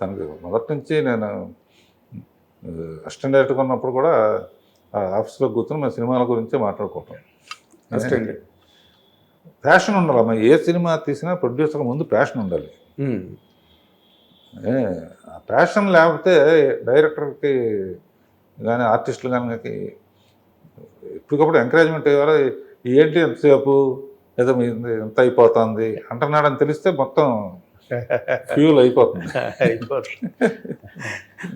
తనకి మొదటి నుంచి నేను అసిస్టెంట్ డైరెక్టర్గా ఉన్నప్పుడు కూడా ఆ ఆఫీస్లో కూర్చొని మేము సినిమాల గురించే మాట్లాడుకుంటాం. అసిస్టెంట్ ప్యాషన్ ఉండాలమ్మా. ఏ సినిమా తీసినా ప్రొడ్యూసర్ ముందు ప్యాషన్ ఉండాలి. ఆ ప్యాషన్ లేకపోతే డైరెక్టర్కి కానీ ఆర్టిస్టులు కానీ ఇప్పటికప్పుడు ఎంకరేజ్మెంట్ ఇవ్వాలి. ఏంటి ఎంతసేపు ఏదో ఎంత అయిపోతుంది అంటున్నాడని తెలిస్తే మొత్తం ఫ్యూల్ అయిపోతుంది.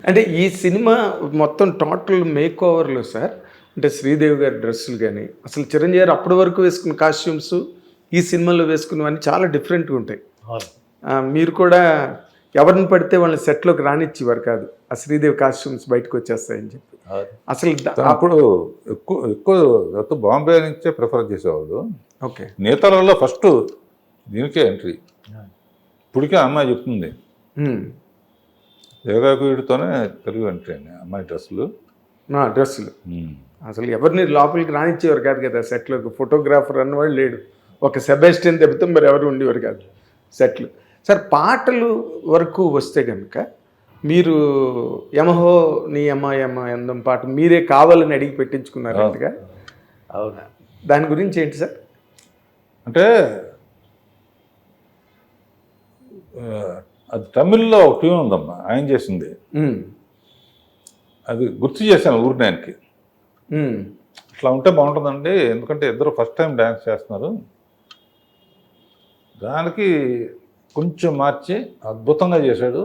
అంటే ఈ సినిమా మొత్తం టోటల్ మేక్ ఓవర్లో సార్, అంటే శ్రీదేవి గారి డ్రెస్సులు కానీ అసలు చిరంజీవి గారు అప్పటి వరకు వేసుకున్న కాస్ట్యూమ్స్ ఈ సినిమాలో వేసుకున్నవన్నీ చాలా డిఫరెంట్గా ఉంటాయి. మీరు కూడా ఎవరిని పడితే వాళ్ళని సెట్లోకి రానిచ్చేవారు కాదు, ఆ శ్రీదేవి కాస్ట్యూమ్స్ బయటకు వచ్చేస్తాయని చెప్పి. అసలు అప్పుడు ఎక్కువ బాంబే నుంచే ప్రిఫర్ చేసేవాళ్ళు. ఓకే, నేతలలో ఫస్ట్ దీనికే ఎంట్రీ. ఇప్పటికే అమ్మాయి చెప్తుంది యోగాకుడితోనే తెలుగు ఎంట్రీ అని. అమ్మాయి డ్రెస్సులు అసలు ఎవరిని లోపలికి రానిచ్చేవారు కాదు కదా సెట్లోకి. ఫోటోగ్రాఫర్ అన్నవాడు లేడు, ఒక సెబాస్టియన్ దెబ్బతో మరి ఎవరు ఉండేవారు కాదు సెట్లు. సార్ పాటలు వరకు వస్తే కనుక మీరు యమహో నీ యమ యమ అందం పాట మీరే కావాలని అడిగి పెట్టించుకున్నారు అంతగా. అవునా, దాని గురించి ఏంటి సార్? అంటే అది తమిళ్లో ఒక ట్యూన్ ఉందమ్మా, ఆయన చేసింది. అది గుర్తు చేశాను ఊరినాయనకి. అట్లా ఉంటే బాగుంటుందండి, ఎందుకంటే ఇద్దరు ఫస్ట్ టైం డ్యాన్స్ చేస్తున్నారు. దానికి కొంచెం మార్చి అద్భుతంగా చేశాడు.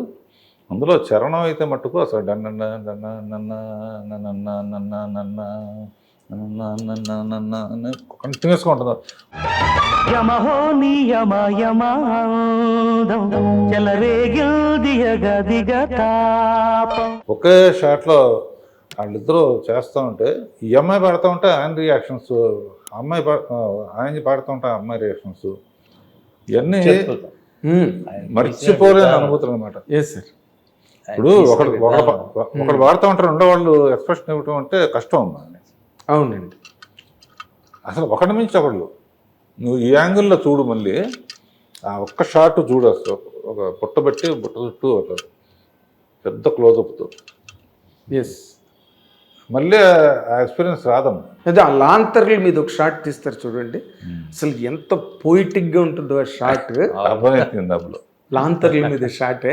అందులో చరణం అయితే మట్టుకు అసలు డన్న డన్న నన్న నన్న నన్న నన్న నన్న కంటిన్యూస్గా ఉంటుంది. ఒకే షాట్లో వాళ్ళిద్దరూ చేస్తూ ఉంటే ఈ అమ్మాయి పాడుతూ ఉంటే ఆయన రియాక్షన్స్, ఆయన పాడుతూ ఉంటే అమ్మాయి రియాక్షన్స్, ఇవన్నీ మర్చిపోలేని అనుభూతులు అనమాట. ఇప్పుడు ఒకడు పాడుతూ ఉంటారు, రెండో వాళ్ళు ఎక్స్ప్రెషన్ ఇవ్వటం అంటే కష్టం అమ్మా. అవునండి, అసలు ఒకటి మించి ఒకళ్ళు. నువ్వు ఈ యాంగిల్లో చూడు, మళ్ళీ ఆ ఒక్క షాట్ చూడు, అసలు ఒక బుట్ట చుట్టూ ఒక పెద్ద క్లోజప్తో మళ్ళీ ఆ ఎక్స్పీరియన్స్ రాదమ్మా. అదే ఆ లాంతర్ల మీద ఒక షాట్ తీస్తారు చూడండి, అసలు ఎంత పోయిటిక్గా ఉంటుందో ఆ షాట్. అర్థమైంది లాంతర్ల మీద షాటే.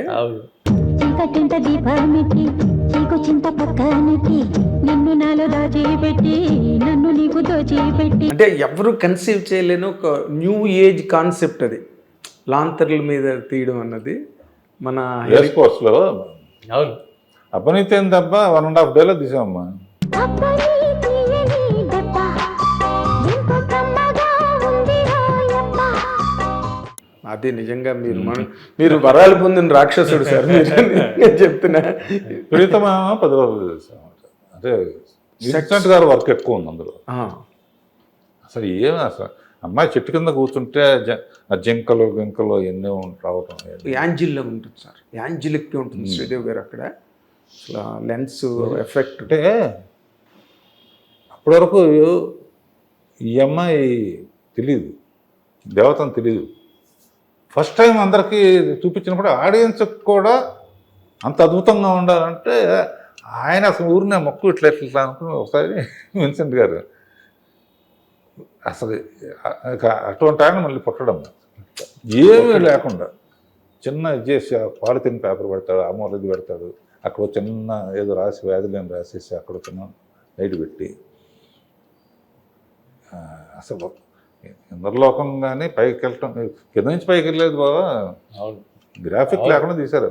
అంటే ఎవరు కన్సీవ్ చేయలేని ఒక న్యూ ఏజ్ కాన్సెప్ట్ అది, లాంతర్ల మీద తీయడం అన్నది. మన స్పోర్ట్స్లో అపనీతి ఏం తప్ప 1.5 డేలో తీసామమ్మా. అదే నిజంగా మీరు వరాలు పొందిన రాక్షసుడు సార్. నేను చెప్తున్నా, ప్రీతమా 10 రోజులు చేసాం. అదే సెకండ్ గారు వర్క్ ఎక్కువ ఉంది అందులో. అసలు ఏమి అసలు అమ్మాయి చెట్టు కింద కూర్చుంటే జింకలు గింకలు ఎన్నో రావటం. యాంజిల్లో ఉంటుంది సార్, యాంజిలిక్గా ఉంటుంది శ్రీదేవి గారు అక్కడ. అసలు లెన్స్ ఎఫెక్ట్ అంటే అప్పటి వరకు ఈ అమ్మాయి తెలీదు, దేవతను తెలీదు. ఫస్ట్ టైం అందరికీ చూపించినప్పుడు ఆడియన్స్కి కూడా అంత అద్భుతంగా ఉండాలంటే ఆయన అసలు ఊరినే మొక్కు ఇట్లా అనుకుని ఒకసారి విన్సెంట్ గారు అసలు అటువంటి ఆయన మళ్ళీ పుట్టడం ఏమీ లేకుండా చిన్న ఇది చేసి పాలిథిన్ పేపర్ పెడతాడు, అమూలది పెడతాడు, అక్కడ చిన్న ఏదో రాసి వ్యాధులేని రాసేసి అక్కడ చిన్న లైట్ పెట్టి అసలు ఇంద్రలోకం కానీ పైకి వెళ్ళటం, కింద నుంచి పైకి వెళ్ళలేదు బాబా. గ్రాఫిక్ లేకుండా తీశారు.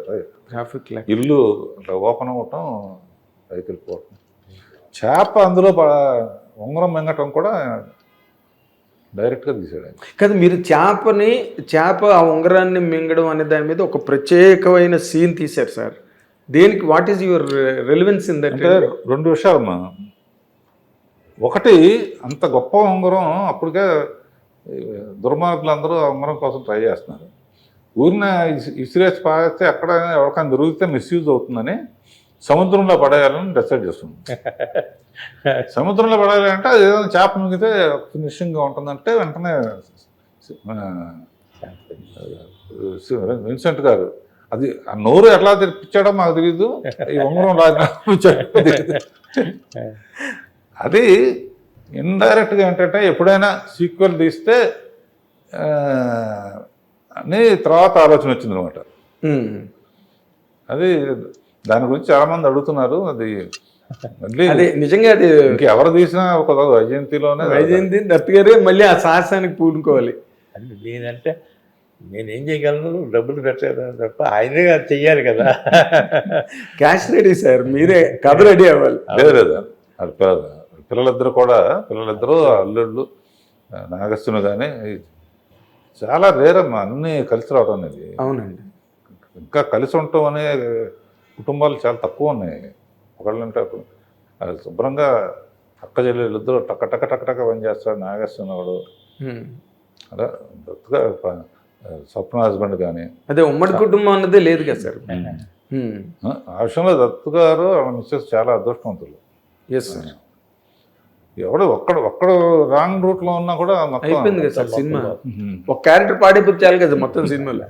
గ్రాఫిక్ ఇల్లు అట్లా ఓపెన్ అవ్వటం, పైకి వెళ్ళిపోవటం, చేప అందులో ఉంగరం మింగటం కూడా డైరెక్ట్గా తీసాడు కదా. మీరు చేప ఆ ఉంగరాన్ని మింగడం అనే దాని మీద ఒక ప్రత్యేకమైన సీన్ తీశారు సార్. దేనికి, what is your relevance in that? అంటే 2 విషయాలమ్మా. ఒకటి, అంత గొప్ప ఉంగరం అప్పటికే దుర్మార్గులందరూ ఉంగరం కోసం ట్రై చేస్తున్నారు. ఊరిన ఇసిరేసి పారేస్తే ఎక్కడ ఎవరికైనా దొరికితే మిస్యూజ్ అవుతుందని సముద్రంలో పడేయాలని డిసైడ్ చేస్తుంది. సముద్రంలో పడేయాలంటే అది ఏదైనా చేప మిగితే ఫినిషింగ్గా ఉంటుందంటే వెంటనే విన్సెంట్ గారు అది ఆ నోరు ఎట్లా తెప్పించాడో మాకు తెలియదు, ఈ ఉంగరం తెలీదు. అది ఇండైరెక్ట్గా ఏంటంటే ఎప్పుడైనా సీక్వెల్ తీస్తే అని తర్వాత ఆలోచన వచ్చింది అనమాట. అది దాని గురించి చాలా మంది అడుగుతున్నారు. అది మళ్ళీ అదే నిజంగా అది ఇంకెవరు తీసినా ఒక వైజయంతిలోనే వైజయంతి దత్ గారే మళ్ళీ ఆ సాహసానికి పూనుకోవాలి. అంటే నేనంటే నేనేం చేయగలను, డబ్బులు పెట్టగలను తప్ప ఆయనే చెయ్యాలి కదా. క్యాష్ రెడీ సార్, మీరే కథ రెడీ అవ్వాలి. లేదు లేదు, అది పిల్లలిద్దరూ అల్లుళ్ళు నాగస్సును కానీ చాలా రేరమ్మా అన్నీ కలిసి రావడం అనేది. అవునండి. ఇంకా కలిసి ఉండటం అనే కుటుంబాలు చాలా తక్కువ ఉన్నాయి. ఒకళ్ళంటే అది శుభ్రంగా అక్క చెల్లెళ్ళు ఇద్దరు టక్క టక్క టక్క టక్క పని చేస్తాడు. నాగేశ్వరవాడు అలా దత్తుగా స్వప్న హస్బెండ్ కానీ అదే ఉమ్మడి కుటుంబం అన్నదే లేదు కదా సార్. ఆ విషయంలో దత్తు గారు మిస్సెస్ చాలా అదృష్టవంతులు. Yes sir. ఎవడు ఒక్కడు రాంగ్ రూట్ లో ఉన్నా కూడా మొత్తం అయిపోయింది కదా సార్ సినిమా. ఒక క్యారెక్టర్ పాడైపోతే చాలు కదా మొత్తం సినిమాలో.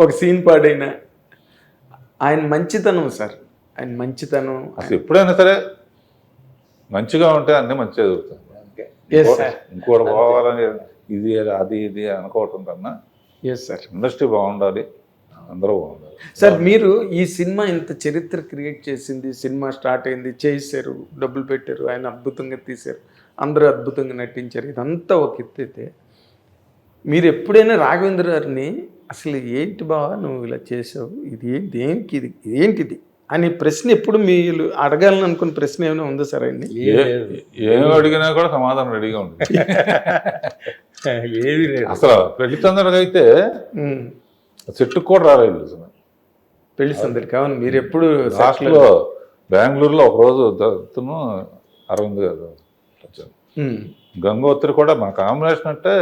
ఒక సీన్ పాడైనా ఆయన మంచితనం సార్, ఆయన మంచితనం. అసలు ఎప్పుడైనా సరే మంచిగా ఉంటే అన్నీ మంచిగా జరుగుతాయి. ఇంకోటి పోవాలని ఇది అది ఇది అనుకోవటం కన్నా ఎస్ సార్ ఇండస్ట్రీ బాగుండాలి, అందరూ బాగుండాలి సార్. మీరు ఈ సినిమా ఇంత చరిత్ర క్రియేట్ చేసింది, సినిమా స్టార్ట్ అయింది, చేశారు, డబ్బులు పెట్టారు, ఆయన అద్భుతంగా తీశారు, అందరూ అద్భుతంగా నటించారు, ఇదంతా ఒక ఎత్తు అయితే మీరు ఎప్పుడైనా రాఘవేంద్ర గారిని అసలు ఏంటి బావా నువ్వు ఇలా చేసావు, ఇది ఏంటి, ఇది ఏంటిది అని ప్రశ్న ఎప్పుడు మీరు అడగాలని అనుకున్న ప్రశ్న ఏమైనా ఉందా సార్ ఆయన్ని? ఏం అడిగినా కూడా సమాధానం రెడీగా ఉంటుంది. ఏది లేదు అసలు పెళ్లి తొందరగా అయితే చెట్టుకు కూడా రాలేదు అసలు. పెళ్లి సందడి కావాలి. మీరు ఎప్పుడు లాస్ట్లో బెంగళూరులో ఒకరోజు దత్తును అరవింద్ గారు వచ్చారు. గంగోత్రి కూడా మా కాంబినేషన్ అంటే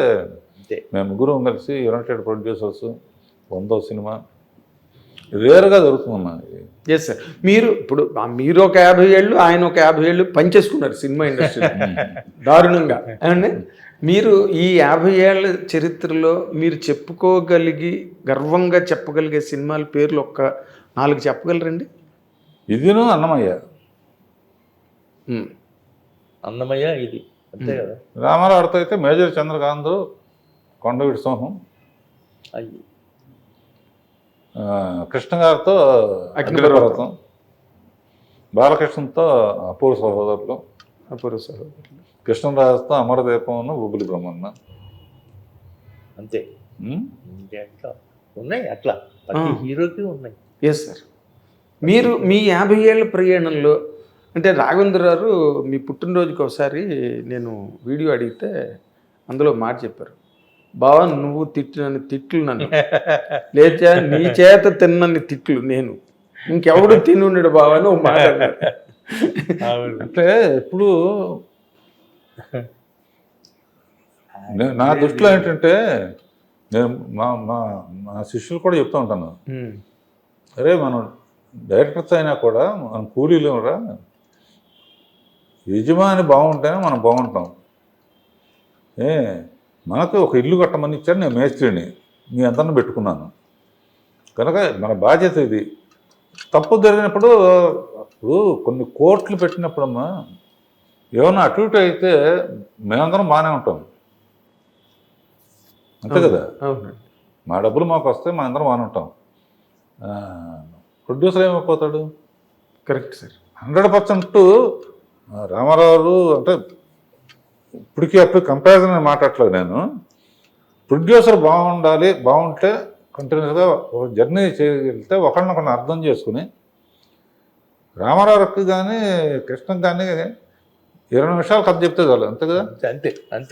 మేము ముగ్గురు కలిసి యునైటెడ్ ప్రొడ్యూసర్స్ 100వ సినిమా రేరుగా జరుగుతుందమ్మా. Yes sir. మీరు ఇప్పుడు మీరు ఒక 50 ఏళ్ళు, ఆయన ఒక 50 ఏళ్ళు పనిచేసుకున్నారు సినిమా ఇండస్ట్రీ దారుణంగా. అండి మీరు ఈ 50 ఏళ్ళ చరిత్రలో మీరు చెప్పుకోగలిగి గర్వంగా చెప్పగలిగే సినిమాల పేర్లు ఒక్క 4 చెప్పగలరండి? ఇదిను అన్నమయ్య. అన్నమయ్య ఇది అంతే కదా. రామారావుతో అయితే మేజర్ చంద్రకాంత్, కొండవీటి సింహం, కృష్ణ గారితో అగ్నిపర్వతం, బాలకృష్ణతో అపూర్వ సహోదరులు, కృష్ణరాజుతో అమరదీపం, బొబ్బిలి బ్రహ్మన్న. అంతే అట్లా ఉన్నాయి, అట్లా ప్రతి హీరోకి ఉన్నాయి. Yes sir. మీరు మీ 50 ఏళ్ళ ప్రయాణంలో అంటే రాఘవేంద్ర గారు మీ పుట్టినరోజుకి ఒకసారి నేను వీడియో అడిగితే అందులో మాట చెప్పారు, బావా నువ్వు తిట్టినన్ని తిట్లు నన్ను లేచా నీ చేత తిన్నన్ని తిట్లు నేను ఇంకెవడు తిని ఉండడు బావా అని ఒక మాట అన్నారు. అంటే ఇప్పుడు నా దృష్టిలో ఏంటంటే నేను మా శిష్యులు కూడా చెప్తూ ఉంటాను, అరే మనం డైరెక్టర్స్ అయినా కూడా మనం కూలీలు రా, యజమాని బాగుంటేనే మనం బాగుంటాం. మనకు ఒక ఇల్లు కట్టమని ఇచ్చాడు, నేను మేస్త్రిని మీ అందరిని పెట్టుకున్నాను కనుక మన బాధ్యత ఇది. తప్పు జరిగినప్పుడు అప్పుడు కొన్ని కోట్లు పెట్టినప్పుడమ్మా ఏమన్నా అటు ఇటు అయితే మేమందరం బాగానే ఉంటాం, అంతే కదా. మా డబ్బులు మాకు వస్తే మా అందరం బాగానే ఉంటాం. ప్రొడ్యూసర్ ఏమైపోతాడు? Correct sir. 100% రామారావు అంటే ఇప్పటికీ అప్పుడు కంపారిజన్ మాట్లాడలేదు నేను. ప్రొడ్యూసర్ బాగుంటే కంటిన్యూస్గా ఒక జర్నీ చేయగలిగితే ఒకరినొకరిని అర్థం చేసుకుని రామారావుకి కానీ కృష్ణకి కానీ 20 నిమిషాలు కథ చెప్తే చాలు, అంతే కదా. అంతే అంతే.